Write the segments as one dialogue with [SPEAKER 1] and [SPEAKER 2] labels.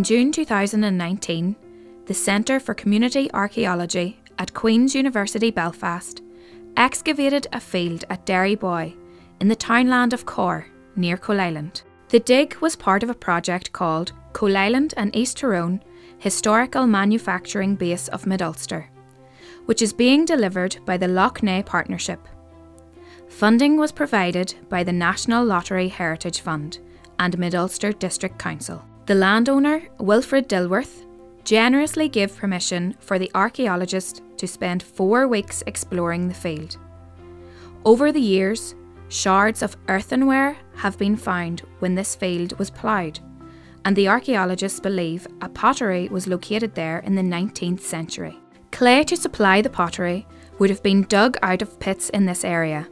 [SPEAKER 1] June 2019, the Centre for Community Archaeology at Queen's University Belfast excavated a field at Derrybuoy in the townland of Corr, near Coalisland. The dig was part of a project called Coalisland and East Tyrone Historical Manufacturing Base of Mid Ulster, which is being delivered by the Lough Neagh Partnership. Funding was provided by the National Lottery Heritage Fund and Mid Ulster District Council. The landowner, Wilfred Dilworth, generously gave permission for the archaeologist to spend 4 weeks exploring the field. Over the years, shards of earthenware have been found when this field was ploughed, and the archaeologists believe a pottery was located there in the 19th century. Clay to supply the pottery would have been dug out of pits in this area.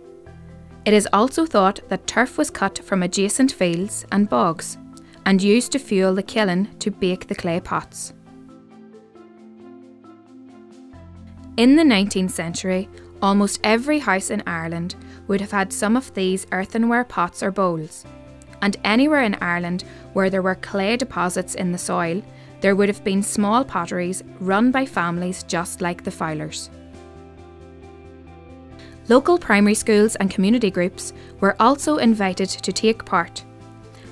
[SPEAKER 1] It is also thought that turf was cut from adjacent fields and bogs and used to fuel the kiln to bake the clay pots. In the 19th century, almost every house in Ireland would have had some of these earthenware pots or bowls, and anywhere in Ireland where there were clay deposits in the soil, there would have been small potteries run by families just like the Fowler'S. Local primary schools and community groups were also invited to take part,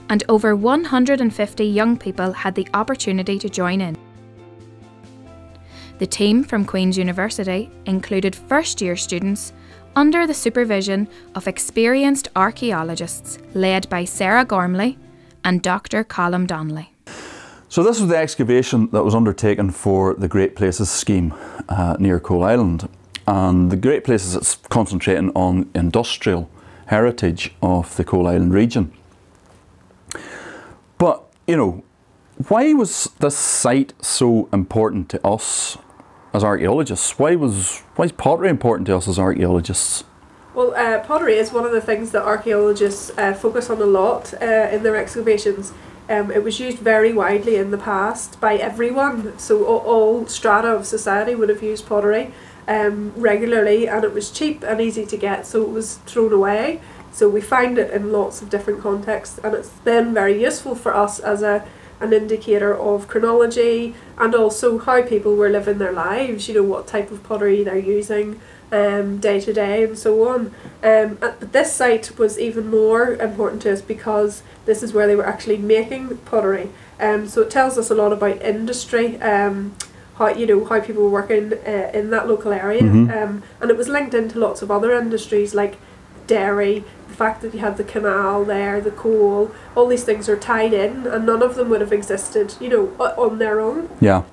[SPEAKER 1] and over 150 young people had the opportunity to join in. The team from Queen's University included first-year students under the supervision of experienced archaeologists led by Sarah Gormley and Dr. Colm Donnelly.
[SPEAKER 2] So this was the excavation that was undertaken for the Great Places scheme near Coalisland. And the Great Places is concentrating on industrial heritage of the Coalisland region. But, you know, why was this site so important to us as archaeologists? Why is pottery important to us as archaeologists?
[SPEAKER 3] Well, pottery is one of the things that archaeologists focus on a lot in their excavations. It was used very widely in the past by everyone, so all strata of society would have used pottery regularly, and it was cheap and easy to get, so it was thrown away. So we find it in lots of different contexts, and it's then very useful for us as an indicator of chronology and also how people were living their lives, you know, what type of pottery they're using day to day and so on. But this site was even more important to us because this is where they were actually making pottery. So it tells us a lot about industry, how people were working in that local area, and it was linked into lots of other industries like dairy. The fact that you had the canal there, the coal, all these things are tied in, and none of them would have existed, you know, on their own. Yeah.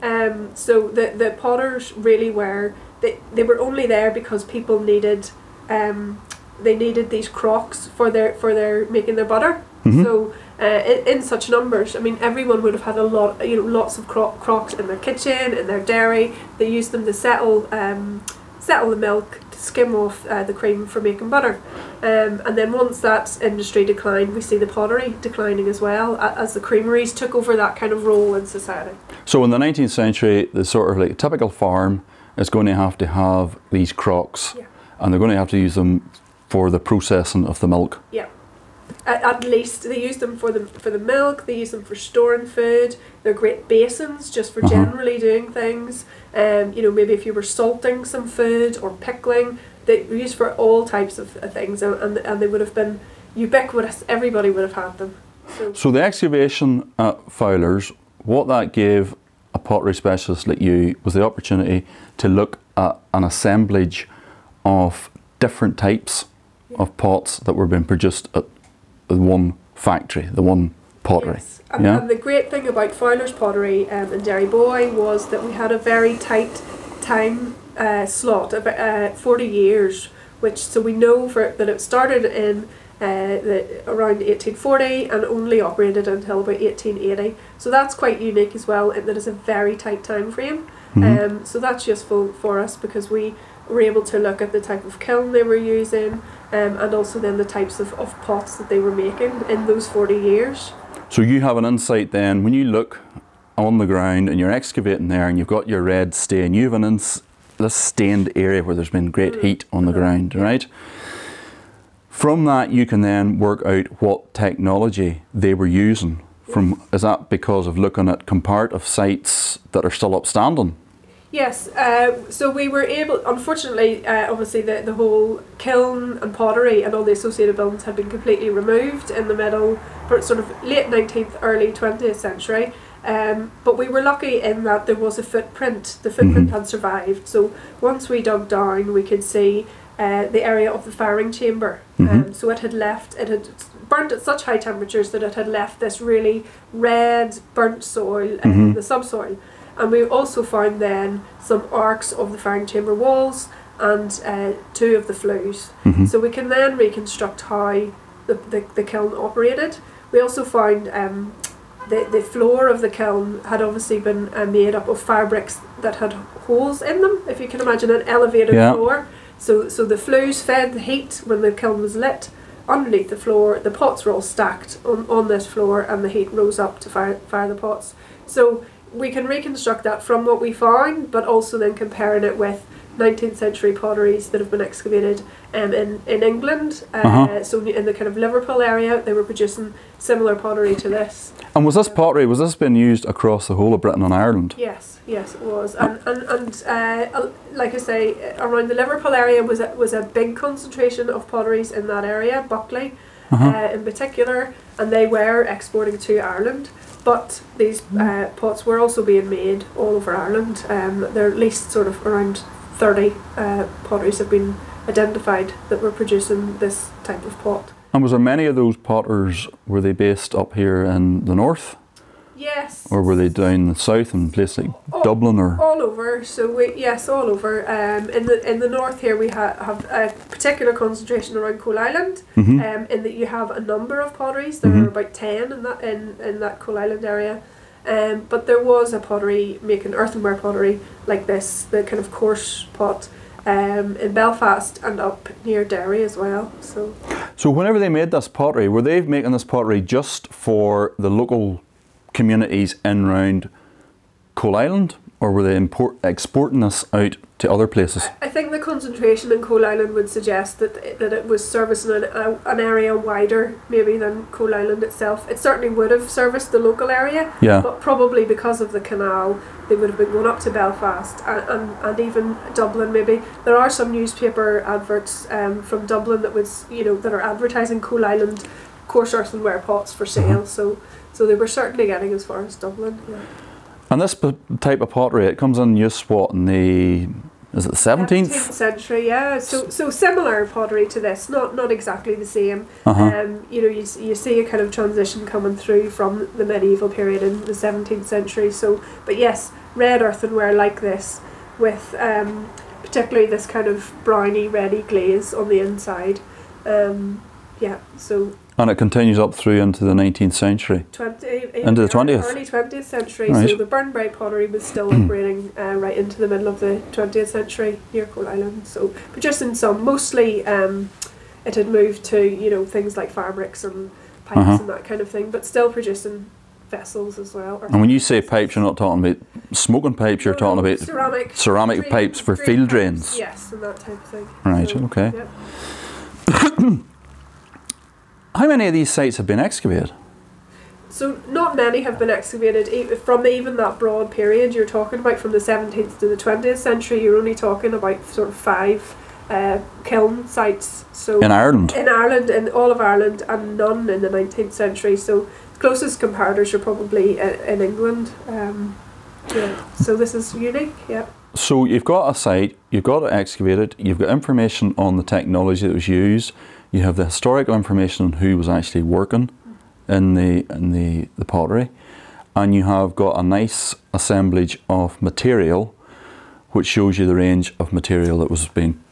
[SPEAKER 3] So the potters really were, they were only there because people needed they needed these crocks for their making their butter. So in such numbers, I mean, everyone would have had a lot, you know, lots of crocks in their kitchen, in their dairy. They used them to settle the milk, to skim off the cream for making butter. And then once that industry declined, we see the pottery declining as well, as the creameries took over that kind of role in society. So in the 19th century, the sort of like typical farm is going to have these crocks, and they're going to have to use them for the processing of the milk. Yeah. At least they use them for the milk. They use them for storing food. They're great basins just for generally doing things. You know, maybe if you were salting some food or pickling, they were used for all types of things, and they would have been ubiquitous. Everybody would have had them. So the excavation at Fowler'S, what that gave a pottery specialist like you was the opportunity to look at an assemblage of different types of pots that were being produced at the one factory, the one pottery. Yes. And the great thing about Fowler'S pottery in Derrybuoy was that we had a very tight time slot, about 40 years, so we know that it started in around 1840 and only operated until about 1880. So that's quite unique as well, in that it's a very tight time frame. So that's useful for us because we were able to look at the type of kiln they were using, and also then the types of pots that they were making in those 40 years. So you have an insight then, when you look on the ground and you're excavating there and you've got your red stain, you have this stained area where there's been great heat on the ground, right? From that you can then work out what technology they were using
[SPEAKER 2] Is that because of looking at comparative sites that are still upstanding?
[SPEAKER 3] Yes, so we were able, unfortunately, obviously the whole kiln and pottery and all the associated buildings had been completely removed in the middle, sort of late 19th, early 20th century. But we were lucky in that there was a footprint. The footprint had survived. So once we dug down, we could see the area of the firing chamber. So it had burnt at such high temperatures that it had left this really red, burnt soil in the subsoil. And we also found then some arcs of the firing chamber walls and 2 of the flues. So we can then reconstruct how the kiln operated. We also found the floor of the kiln had obviously been made up of fire bricks that had holes in them, if you can imagine an elevated floor. So the flues fed the heat when the kiln was lit. Underneath the floor, the pots were all stacked on this floor, and the heat rose up to fire the pots. So we can reconstruct that from what we found, but also then comparing it with 19th century potteries that have been excavated in England. So in the kind of Liverpool area, they were producing similar pottery to this.
[SPEAKER 2] And was this pottery, was this being used across the whole of Britain and Ireland?
[SPEAKER 3] Yes, it was. And like I say, around the Liverpool area was a big concentration of potteries in that area, Buckley in particular, and they were exporting to Ireland. But these pots were also being made all over Ireland. There are at least sort of around 30 potteries have been identified that were producing this type of pot.
[SPEAKER 2] And was there many of those potters, were they based up here in the north?
[SPEAKER 3] Yes.
[SPEAKER 2] Or were they down the south in places like Dublin or?
[SPEAKER 3] All over. So all over. In the north here we have a particular concentration around Coalisland. In that you have a number of potteries. There are about 10 in that Coalisland area. But there was a pottery making earthenware pottery like this, the kind of coarse pot, in Belfast and up near Derry as well. So
[SPEAKER 2] whenever they made this pottery, were they making this pottery just for the local communities in round Coalisland, or were they exporting this out to other places?
[SPEAKER 3] I think the concentration in Coalisland would suggest that it was servicing an area wider maybe than Coalisland itself. It certainly would have serviced the local area, but probably because of the canal they would have been going up to Belfast and even Dublin maybe. There are some newspaper adverts from Dublin that are advertising Coalisland coarse earthenware pots for sale, so they were certainly getting as far as Dublin.
[SPEAKER 2] And this type of pottery, it comes in use in the, is it the 17th?
[SPEAKER 3] 17th century, yeah. So similar pottery to this, not exactly the same. You see a kind of transition coming through from the medieval period in the 17th century. But yes, red earthenware like this, with particularly this kind of browny, reddy glaze on the inside.
[SPEAKER 2] And it continues up through into the 19th century? Into the 20th?
[SPEAKER 3] Early 20th century,
[SPEAKER 2] right.
[SPEAKER 3] So the burn bright pottery was still operating right into the middle of the 20th century near Coalisland. So producing some, mostly it had moved to things like fabrics and pipes and that kind of thing, but still producing vessels as well.
[SPEAKER 2] And when you say pipes, you're not talking about smoking pipes, you're talking about ceramic pipes for field drains?
[SPEAKER 3] Yes, and that type of thing.
[SPEAKER 2] Right, okay. Yep. How many of these sites have been excavated?
[SPEAKER 3] So not many have been excavated from even that broad period you're talking about, from the 17th to the 20th century. You're only talking about sort of 5 kiln sites. So
[SPEAKER 2] in Ireland?
[SPEAKER 3] In all of Ireland, and none in the 19th century. So closest comparators are probably in England. So this is unique, yeah.
[SPEAKER 2] So you've got a site, you've got it excavated, you've got information on the technology that was used, you have the historical information on who was actually working in the pottery, and you have got a nice assemblage of material which shows you the range of material that was being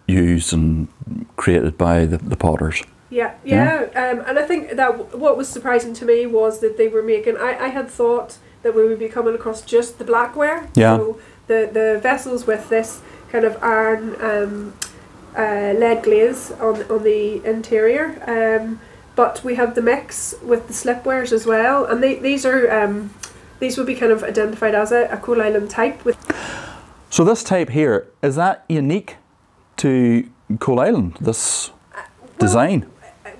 [SPEAKER 2] used and created by the potters. And I think that what was surprising to me was that they were making, I had thought that we would be coming across just the blackware, so the vessels with this kind of iron lead glaze on the interior, but we have the mix with the slipwares as well, and these would be kind of identified as a Coalisland type. So this type here, is that unique to Coalisland, this design?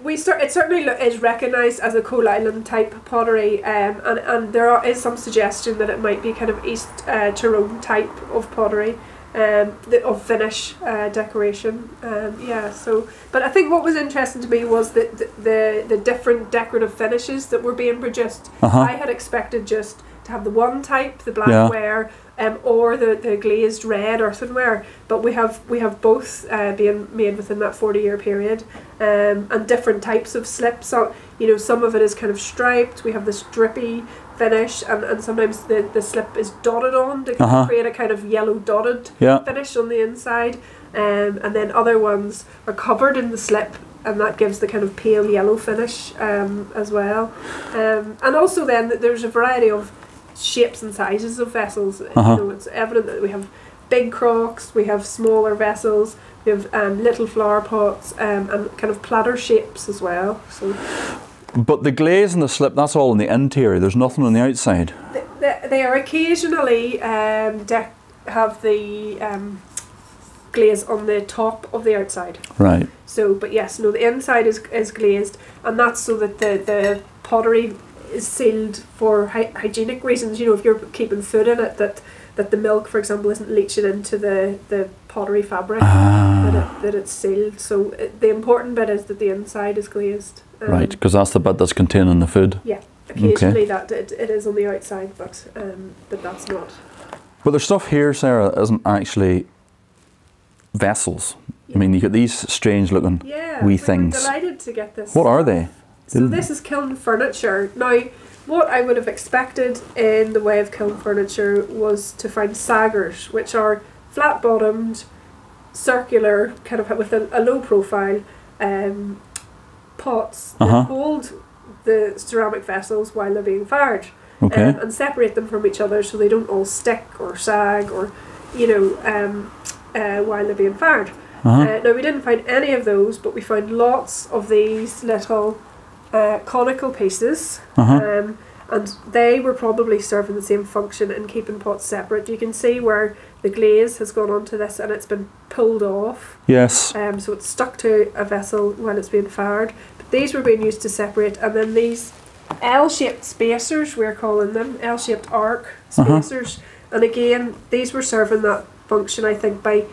[SPEAKER 3] it certainly is recognised as a Coalisland type pottery, and there is some suggestion that it might be kind of East Tyrone type of pottery, of finish decoration. So, but I think what was interesting to me was the different decorative finishes that were being produced. I had expected just to have the one type, the blackware, or the glazed red earthenware, but we have both being made within that 40-year period, and different types of slips. So some of it is kind of striped. We have this drippy finish, and sometimes the slip is dotted on to kind of create a kind of yellow dotted finish on the inside, and then other ones are covered in the slip, and that gives the kind of pale yellow finish as well. And also then there's a variety of shapes and sizes of vessels. It's evident that we have big crocks, we have smaller vessels, we have little flower pots, and kind of platter shapes as well. So,
[SPEAKER 2] but the glaze and the slip, that's all in the interior. There's nothing on the outside.
[SPEAKER 3] They are occasionally have the glaze on the top of the outside.
[SPEAKER 2] Right.
[SPEAKER 3] So, but yes, no, the inside is glazed, and that's so that the pottery is sealed for hygienic reasons. If you're keeping food in it, that the milk, for example, isn't leaching into the pottery fabric, that it's sealed. So the important bit is that the inside is glazed.
[SPEAKER 2] Right, because that's the bit that's containing the food.
[SPEAKER 3] Yeah, occasionally that it is on the outside, but that's not.
[SPEAKER 2] But there's stuff here, Sarah, that isn't actually vessels. I mean, you get these strange looking wee things.
[SPEAKER 3] I'm delighted to get this.
[SPEAKER 2] What are they?
[SPEAKER 3] So this is Kiln Furniture. Now, what I would have expected in the way of Kiln Furniture was to find saggers, which are flat-bottomed, circular, kind of with a low profile pots that hold the ceramic vessels while they're being fired, and separate them from each other so they don't all stick or sag or while they're being fired. Now, we didn't find any of those, but we found lots of these little conical pieces, and they were probably serving the same function in keeping pots separate. You can see where the glaze has gone onto this and it's been pulled off.
[SPEAKER 2] Yes.
[SPEAKER 3] So it's stuck to a vessel when it's being fired. But these were being used to separate, and then these L-shaped spacers, we're calling them, L-shaped arc spacers, and again, these were serving that function, I think, by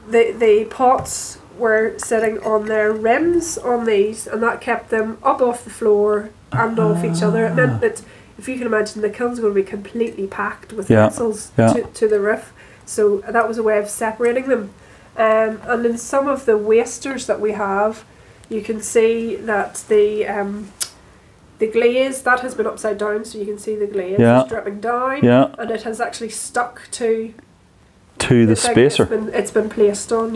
[SPEAKER 3] the pots were sitting on their rims on these, and that kept them up off the floor and off each other. It meant that, if you can imagine, the kiln's going to be completely packed with vessels to the roof, so that was a way of separating them. And in some of the wasters that we have, you can see that the glaze, that has been upside down, so you can see the glaze is dripping down, and it has actually stuck to
[SPEAKER 2] the spacer.
[SPEAKER 3] It's been placed on,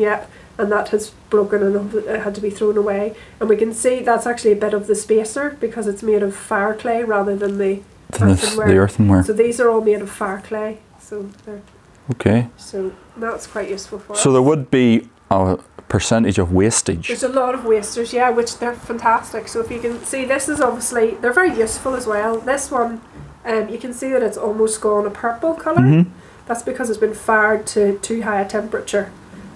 [SPEAKER 3] and that has broken and it had to be thrown away. And we can see that's actually a bit of the spacer because it's made of fire clay rather than the earthenware. So these are all made of fire clay. So that's quite useful for us.
[SPEAKER 2] So there would be a percentage of wastage.
[SPEAKER 3] There's a lot of wasters, which they're fantastic. So if you can see, this is obviously, they're very useful as well. This one, you can see that it's almost gone a purple colour. That's because it's been fired to too high a temperature,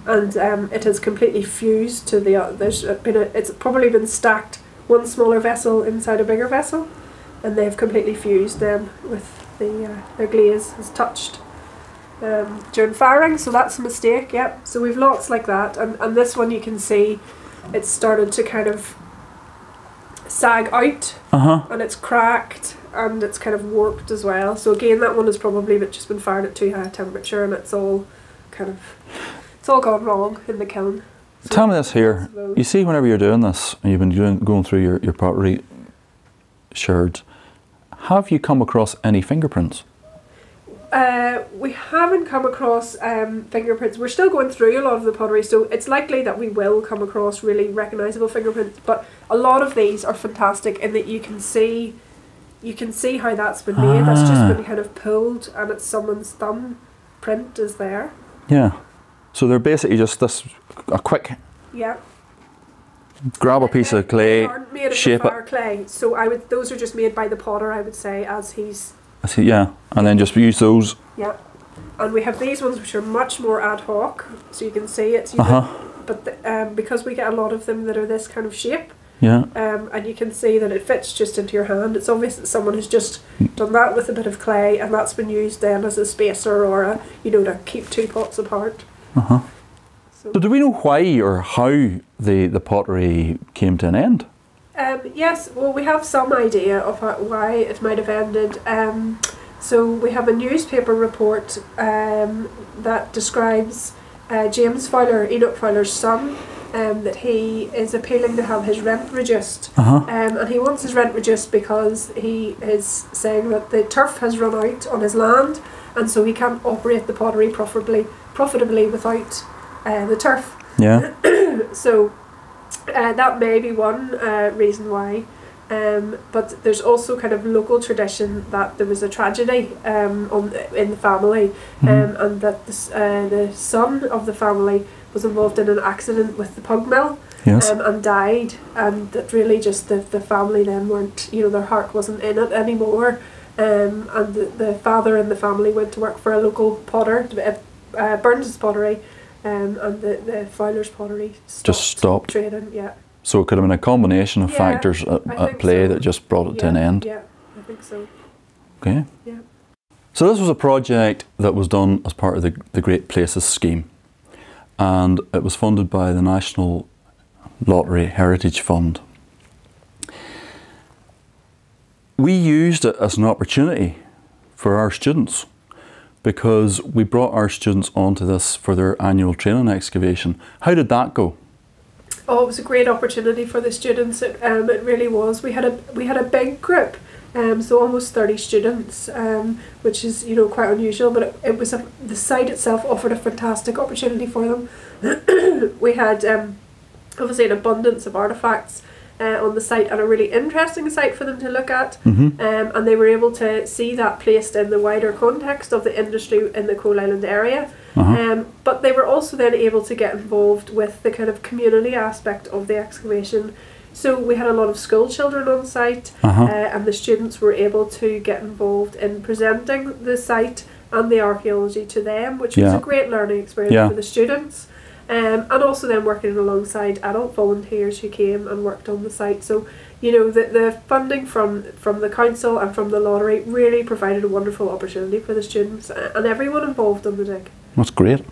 [SPEAKER 3] and it has completely fused to the it's probably been stacked one smaller vessel inside a bigger vessel, and they've completely fused them with their glaze has touched during firing, so that's a mistake. So we've lots like that, and this one you can see it's started to kind of sag out, and it's cracked and it's kind of warped as well. So again, that one has probably just been fired at too high a temperature, and it's all gone wrong in the kiln. So
[SPEAKER 2] tell me this here, you see, whenever you're doing this and you've been going through your pottery sherds, have you come across any fingerprints?
[SPEAKER 3] We haven't come across fingerprints. We're still going through a lot of the pottery, so it's likely that we will come across really recognisable fingerprints, but a lot of these are fantastic in that you can see how that's been made. That's just been kind of pulled, and it's someone's thumb print is there.
[SPEAKER 2] So they're basically just a quick grab a piece of clay, shape it.
[SPEAKER 3] Clay. So those are just made by the potter, I would say, as he's.
[SPEAKER 2] And then just use those. And
[SPEAKER 3] we have these ones which are much more ad hoc. So you can see it's but because we get a lot of them that are this kind of shape,
[SPEAKER 2] Yeah.
[SPEAKER 3] and you can see that it fits just into your hand. It's obvious that someone has just done that with a bit of clay, and that's been used then as a spacer or a, you know, to keep two pots apart.
[SPEAKER 2] Uh-huh.
[SPEAKER 3] So
[SPEAKER 2] do we know why or how the pottery came to an end?
[SPEAKER 3] Yes, well, we have some idea of why it might have ended. So we have a newspaper report that describes James Fowler, Enoch Fowler's son, that he is appealing to have his rent reduced.
[SPEAKER 2] Uh-huh.
[SPEAKER 3] And he wants his rent reduced because he is saying that the turf has run out on his land, and so he can't operate the pottery profitably without the turf.
[SPEAKER 2] Yeah.
[SPEAKER 3] So that may be one reason why. But there's also kind of local tradition that there was a tragedy in the family, and that the son of the family was involved in an accident with the pug mill.
[SPEAKER 2] Yes.
[SPEAKER 3] And died, and that really just the family then weren't, you know, their heart wasn't in it anymore, and the father and the family went to work for a local potter, Burns' Pottery, and the Fowler's Pottery stopped trading. Yeah.
[SPEAKER 2] So it could have been a combination of factors at play that just brought it to an end.
[SPEAKER 3] Yeah, I think so.
[SPEAKER 2] Okay.
[SPEAKER 3] Yeah.
[SPEAKER 2] So this was a project that was done as part of the Great Places scheme, and it was funded by the National Lottery Heritage Fund. We used it as an opportunity for our students because we brought our students onto this for their annual training excavation. How did that go?
[SPEAKER 3] Oh, it was a great opportunity for the students. It really was. We had a big group, so almost 30 students, which is, you know, quite unusual. But it was the site itself offered a fantastic opportunity for them. We had obviously an abundance of artefacts on the site, and a really interesting site for them to look at. And they were able to see that placed in the wider context of the industry in the Coalisland area. But they were also then able to get involved with the kind of community aspect of the excavation. So we had a lot of school children on site, and the students were able to get involved in presenting the site and the archaeology to them, which was a great learning experience for the students. And also then working alongside adult volunteers who came and worked on the site. So, you know, the funding from the council and from the lottery really provided a wonderful opportunity for the students and everyone involved on the dig.
[SPEAKER 2] That's great.